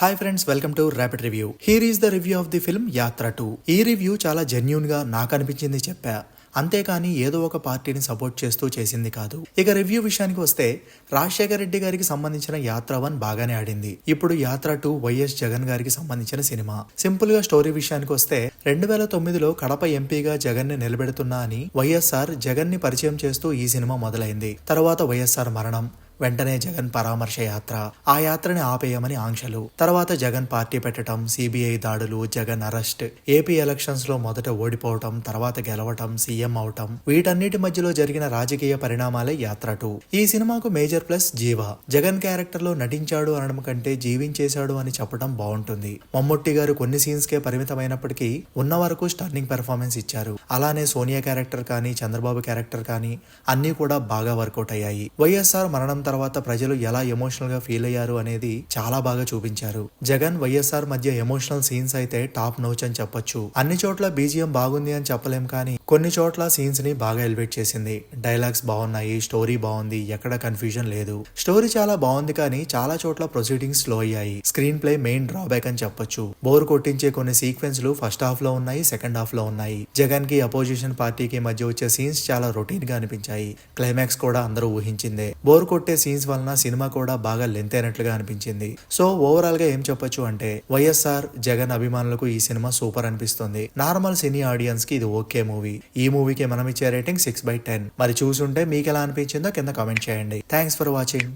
Hi friends, welcome to rapid review. Here is the review of the film యాత్ర 2. ఈ review చాలా genuine గా నాకు అనిపించింది చెప్పా, అంతేకాని ఏదో ఒక పార్టీని సపోర్ట్ చేస్తూ చేసింది కాదు. ఇక రివ్యూ విషయానికి వస్తే రాజశేఖర రెడ్డి గారికి సంబంధించిన యాత్ర 1 బాగానే ఆడింది. ఇప్పుడు యాత్ర 2 వైఎస్ జగన్ గారికి సంబంధించిన సినిమా. సింపుల్ గా స్టోరీ విషయానికి వస్తే 2009లో కడప ఎంపీగా జగన్ ని నిలబెడుతున్నా అని వైఎస్ఆర్ జగన్ ని పరిచయం చేస్తూ ఈ సినిమా మొదలైంది. తర్వాత వైఎస్ఆర్ మరణం, వెంటనే జగన్ పరామర్శ యాత్ర, ఆ యాత్రని ఆపేయమని ఆంక్షలు, తర్వాత జగన్ పార్టీ పెట్టడం, సిబిఐ దాడులు, జగన్ అరెస్ట్, ఏపీ ఎలక్షన్స్ లో మొదట ఓడిపోవటం, తర్వాత గెలవటం, సీఎం అవటం, వీటన్నిటి మధ్యలో జరిగిన రాజకీయ పరిణామాలే యాత్ర 2. ఈ సినిమాకు మేజర్ ప్లస్ జీవా. జగన్ క్యారెక్టర్ లో నటించాడు అనడం కంటే జీవించేశాడు అని చెప్పడం బాగుంటుంది. మమ్ముట్టి గారు కొన్ని సీన్స్ కే పరిమితమైనప్పటికీ ఉన్న వరకు స్టర్నింగ్ పెర్ఫార్మెన్స్ ఇచ్చారు. అలానే సోనియా క్యారెక్టర్ కానీ, చంద్రబాబు క్యారెక్టర్ కానీ అన్ని కూడా బాగా వర్కౌట్ అయ్యాయి. వైఎస్ఆర్ మరణం తర్వాత ప్రజలు ఎలా ఎమోషనల్ గా ఫీల్ అయ్యారు అనేది చాలా బాగా చూపించారు. జగన్ వైఎస్ఆర్ మధ్య ఎమోషనల్ సీన్స్ అయితే టాప్ నోచ్ అని చెప్పొచ్చు. అన్ని చోట్ల బీజిఎం బాగుంది అని చెప్పలేం, కానీ కొన్ని చోట్ల సీన్స్ ని బాగా ఎలివేట్ చేసింది. డైలాగ్స్ బాగున్నాయి, స్టోరీ బాగుంది, ఎక్కడ కన్ఫ్యూజన్ లేదు. స్టోరీ చాలా బాగుంది, కానీ చాలా చోట్ల ప్రొసీడింగ్స్ స్లో అయ్యాయి. స్క్రీన్ ప్లే మెయిన్ డ్రాబ్యాక్ అని చెప్పొచ్చు. బోర్ కొట్టించే కొన్ని సీక్వెన్స్ లు ఫస్ట్ హాఫ్ లో ఉన్నాయి, సెకండ్ హాఫ్ లో ఉన్నాయి. జగన్ కి అపోజిషన్ పార్టీకి మధ్య వచ్చే సీన్స్ చాలా రొటీన్ గా అనిపించాయి. క్లైమాక్స్ కూడా అందరూ ఊహించిందే. బోర్ కొట్టే సీన్స్ వలన సినిమా కూడా బాగా లెంత్ అయినట్లుగా అనిపించింది. సో ఓవరాల్ గా ఏం చెప్పొచ్చు అంటే వైఎస్ఆర్ జగన్ అభిమానులకు ఈ సినిమా సూపర్ అనిపిస్తుంది. నార్మల్ సినీ ఆడియన్స్ కి ఇది ఓకే మూవీ. ఈ మూవీకి మనం ఇచ్చే రేటింగ్ 6/10. మరి చూసుంటే మీకు ఎలా అనిపించిందో కింద కామెంట్ చేయండి. Thanks for watching.